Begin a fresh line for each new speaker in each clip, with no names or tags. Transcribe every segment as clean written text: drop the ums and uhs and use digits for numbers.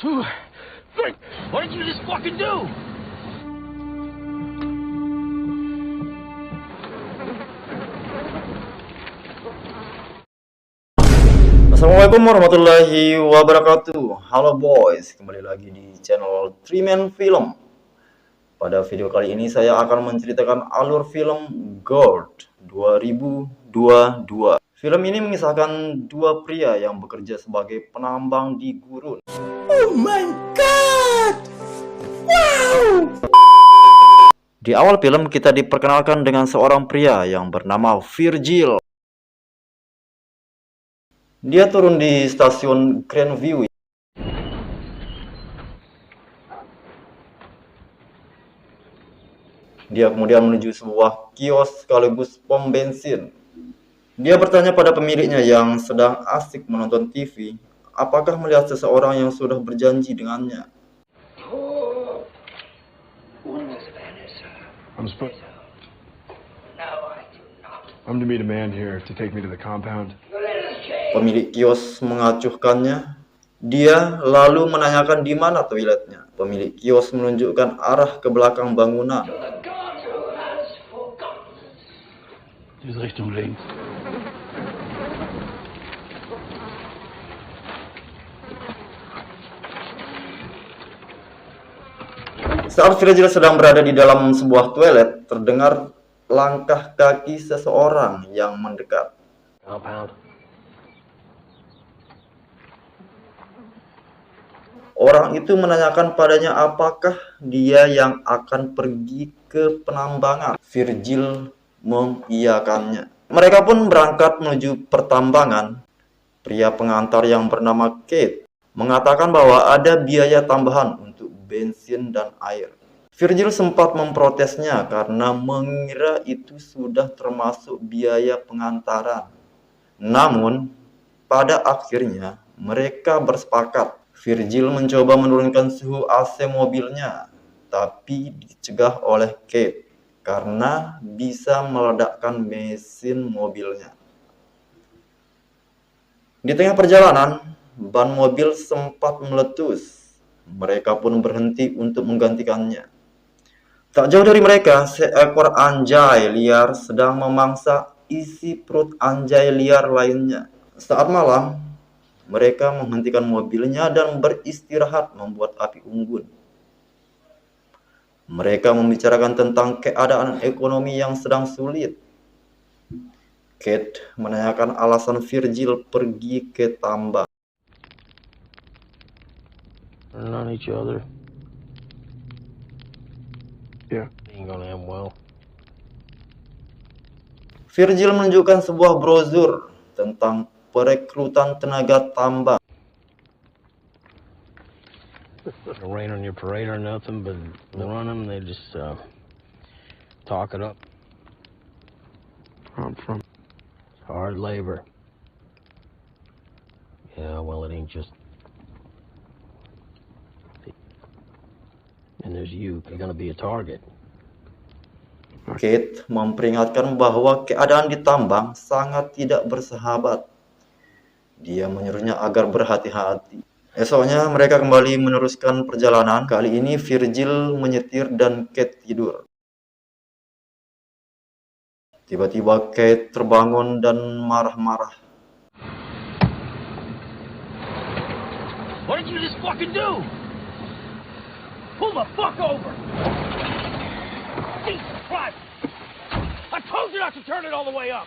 2, 3. What did you just fucking do?
Assalamualaikum warahmatullahi wabarakatuh. Halo boys, kembali lagi di channel 3Man Film. Pada video kali ini saya akan menceritakan alur film Gold 2022. Film ini mengisahkan dua pria yang bekerja sebagai penambang di gurun.
Oh my god! Wow!
Di awal film kita diperkenalkan dengan seorang pria yang bernama Virgil. Dia turun di stasiun Grandview. Dia kemudian menuju sebuah kios sekaligus pom bensin. Dia bertanya pada pemiliknya yang sedang asik menonton TV, apakah melihat seseorang yang sudah berjanji dengannya.
I'm to meet a man here to take me to the compound.
Pemilik kios mengacuhkannya. Dia lalu menanyakan di mana toiletnya. Pemilik kios menunjukkan arah ke belakang bangunan.
Die ist Richtung links.
Saat Virgil sedang berada di dalam sebuah toilet, terdengar langkah kaki seseorang yang mendekat.
Compound.
Orang itu menanyakan padanya apakah dia yang akan pergi ke penambangan. Virgil mengiyakannya. Mereka pun berangkat menuju pertambangan. Pria pengantar yang bernama Kate mengatakan bahwa ada biaya tambahan untuk bensin dan air. Virgil sempat memprotesnya karena mengira itu sudah termasuk biaya pengantaran. Namun, pada akhirnya mereka bersepakat. Virgil mencoba menurunkan suhu AC mobilnya, tapi dicegah oleh Kate karena bisa meledakkan mesin mobilnya. Di tengah perjalanan, ban mobil sempat meletus. Mereka pun berhenti untuk menggantikannya. Tak jauh dari mereka, seekor anjay liar sedang memangsa isi perut anjay liar lainnya. Saat malam, mereka menghentikan mobilnya dan beristirahat membuat api unggun. Mereka membicarakan tentang keadaan ekonomi yang sedang sulit. Kate menanyakan alasan Virgil pergi ke tambang.
Turning on each other.
Yeah.
Ain't gonna end well.
Virgil menunjukkan sebuah brosur tentang perekrutan tenaga tambang.
Don't rain on your parade or nothing, but they run them, they just talk it up.
I'm from.
Hard labor. Yeah, well, it ain't just. And there's you. You're gonna be a target.
Kate memperingatkan bahwa keadaan di tambang sangat tidak bersahabat. Dia menyuruhnya agar berhati-hati. Esoknya mereka kembali meneruskan perjalanan. Kali ini Virgil menyetir dan Kate tidur. Tiba-tiba Kate terbangun dan marah-marah.
What did you just fucking do? Pull the fuck over! Jesus Christ! I told you not to turn it all the way up!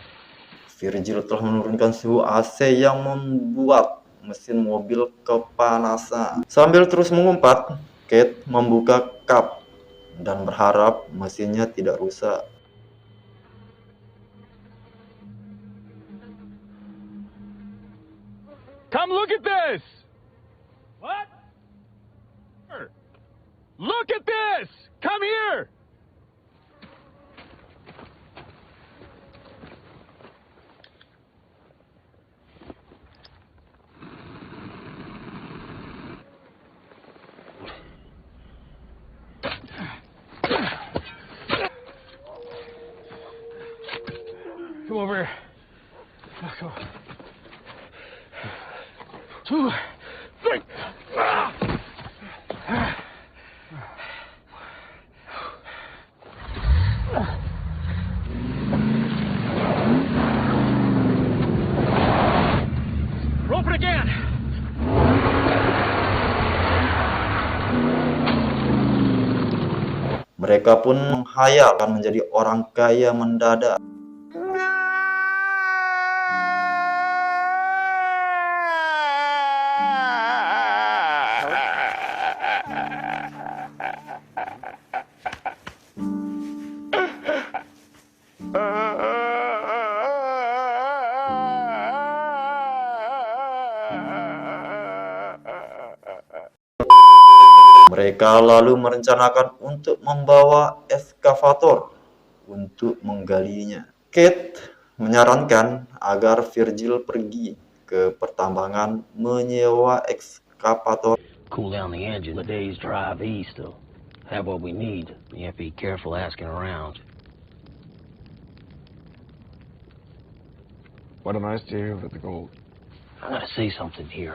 Virgil telah menurunkan suhu AC yang membuat mesin mobil kepanasan. Sambil terus mengumpat, Kate membuka kap dan berharap mesinnya tidak rusak.
Come look at this!
What?
Look at this! Come here! Come over here. Come on.
2, 3.
Mereka pun menghayal akan menjadi orang kaya mendadak. Mereka lalu merencanakan untuk membawa eskavator untuk menggalinya. Kate menyarankan agar Virgil pergi ke pertambangan menyewa ekskavator.
Cool down the engine. The day's drive east, though. Have what we need. You have to be careful asking around.
What am I to do with the gold?
I'm gonna say something here,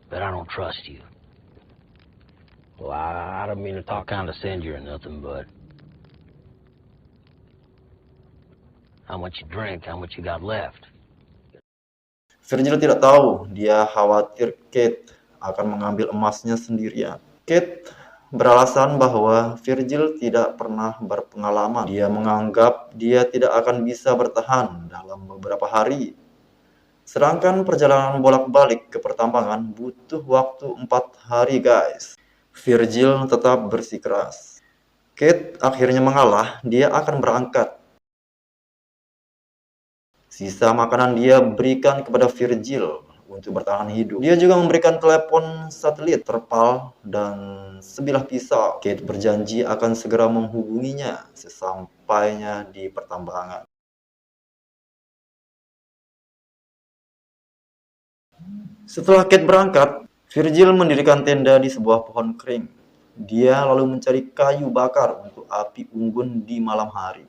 but I don't trust you. Well, I don't mean to talk condescend you or nothing, but how much you drink, how much you got left?
Virgil tidak tahu, dia khawatir Kate akan mengambil emasnya sendirian. Kate beralasan bahwa Virgil tidak pernah berpengalaman. Dia menganggap dia tidak akan bisa bertahan dalam beberapa hari. Sedangkan perjalanan bolak-balik ke pertambangan butuh waktu 4 hari, guys. Virgil tetap bersikeras. Kate akhirnya mengalah, dia akan berangkat. Sisa makanan dia berikan kepada Virgil untuk bertahan hidup. Dia juga memberikan telepon satelit, terpal, dan sebilah pisau. Kate berjanji akan segera menghubunginya sesampainya di pertambangan. Setelah Kate berangkat, Virgil mendirikan tenda di sebuah pohon kering. Dia lalu mencari kayu bakar untuk api unggun di malam hari.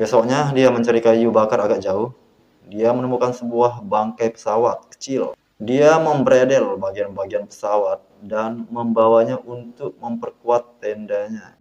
Besoknya, dia mencari kayu bakar agak jauh. Dia menemukan sebuah bangkai pesawat kecil. Dia membredel bagian-bagian pesawat dan membawanya untuk memperkuat tendanya.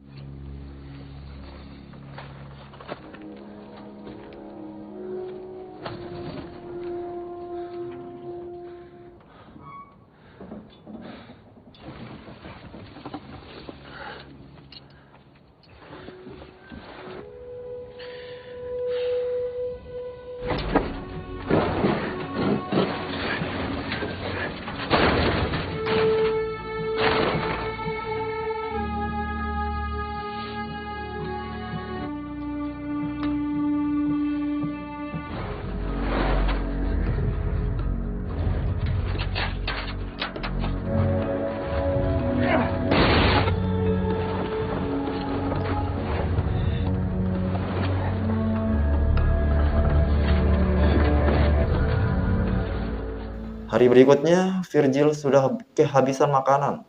Hari berikutnya, Virgil sudah kehabisan makanan.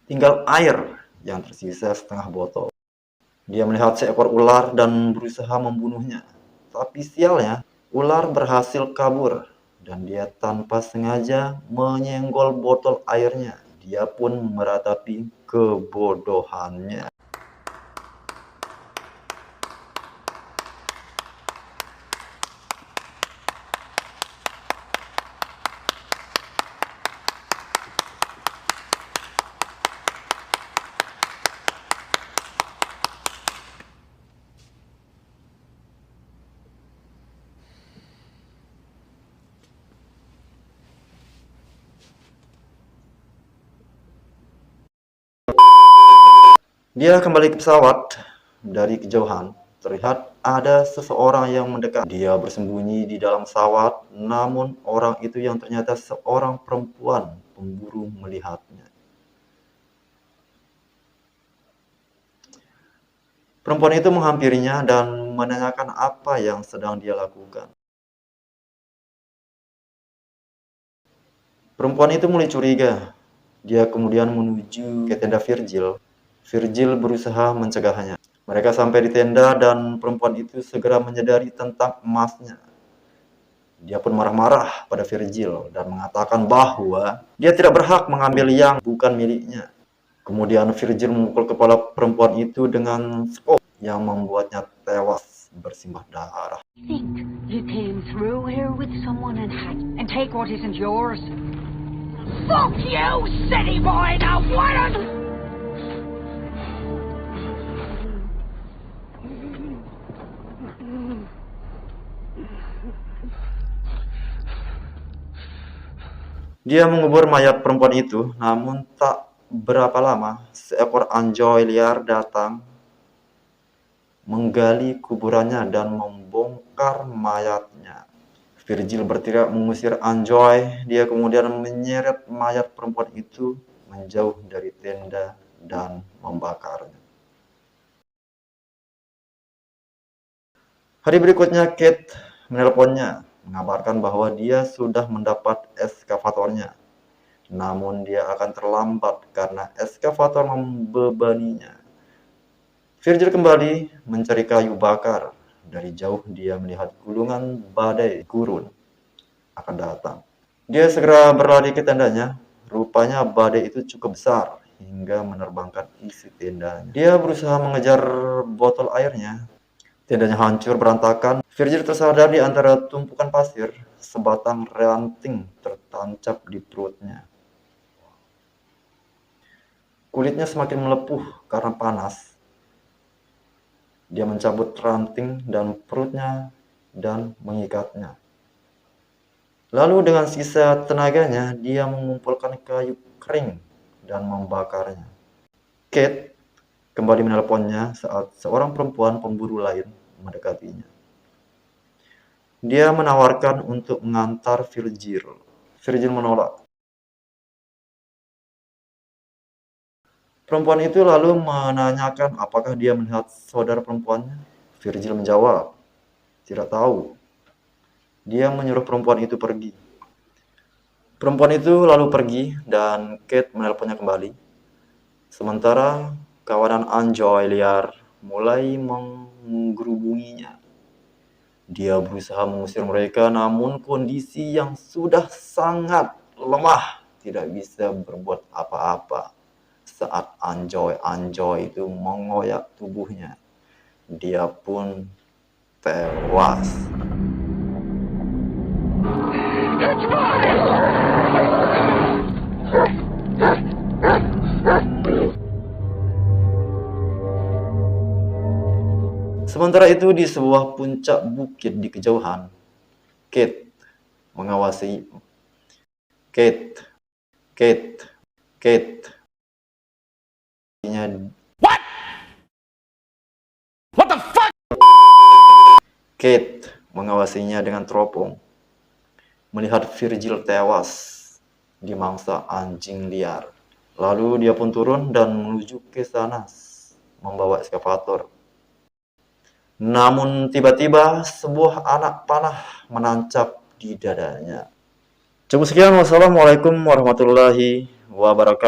Tinggal air yang tersisa setengah botol. Dia melihat seekor ular dan berusaha membunuhnya. Tapi sialnya, ular berhasil kabur. Dan dia tanpa sengaja menyenggol botol airnya. Dia pun meratapi kebodohannya. Dia kembali ke pesawat. Dari kejauhan, terlihat ada seseorang yang mendekat. Dia bersembunyi di dalam pesawat, namun orang itu yang ternyata seorang perempuan pemburu melihatnya. Perempuan itu menghampirinya dan menanyakan apa yang sedang dia lakukan. Perempuan itu mulai curiga. Dia kemudian menuju ke tenda Virgil. Virgil berusaha mencegahnya. Mereka sampai di tenda dan perempuan itu segera menyadari tentang emasnya. Dia pun marah-marah pada Virgil dan mengatakan bahwa dia tidak berhak mengambil yang bukan miliknya. Kemudian Virgil memukul kepala perempuan itu dengan skop yang membuatnya tewas bersimbah darah.
Think you came through here with someone and take what isn't yours? Fuck you, city boy! Now why don't...
Dia mengubur mayat perempuan itu, namun tak berapa lama seekor anjay liar datang menggali kuburannya dan membongkar mayatnya. Virgil berteriak mengusir anjay. Dia kemudian menyeret mayat perempuan itu menjauh dari tenda dan membakarnya. Hari berikutnya Kate menelponnya, mengabarkan bahwa dia sudah mendapat eskavatornya. Namun dia akan terlambat karena eskavator membebaninya. Virgil kembali mencari kayu bakar. Dari jauh dia melihat gulungan badai gurun akan datang. Dia segera berlari ke tendanya. Rupanya badai itu cukup besar hingga menerbangkan isi tendanya. Dia berusaha mengejar botol airnya. Tendanya hancur berantakan. Virgil tersadar di antara tumpukan pasir. Sebatang ranting tertancap di perutnya. Kulitnya semakin melepuh karena panas. Dia mencabut ranting dan perutnya dan mengikatnya. Lalu dengan sisa tenaganya, dia mengumpulkan kayu kering dan membakarnya. Kate kembali menelponnya saat seorang perempuan pemburu lain mendekatinya. Dia menawarkan untuk mengantar Virgil. Virgil menolak. Perempuan itu lalu menanyakan apakah dia melihat saudara perempuannya. Virgil menjawab, tidak tahu. Dia menyuruh perempuan itu pergi. Perempuan itu lalu pergi dan Kate menelponnya kembali. Sementara kawanan anjay liar mulai menggerubunginya. Dia berusaha mengusir mereka, namun kondisi yang sudah sangat lemah tidak bisa berbuat apa-apa. Saat anjay itu mengoyak tubuhnya, dia pun tewas. Sementara itu di sebuah puncak bukit di kejauhan, Kate mengawasi. Kate.
What? What the fuck?
Kate mengawasinya dengan teropong, melihat Virgil tewas dimangsa anjing liar. Lalu dia pun turun dan menuju ke sana membawa eskavator. Namun tiba-tiba sebuah anak panah menancap di dadanya. Cukup sekian, wassalamualaikum warahmatullahi wabarakatuh.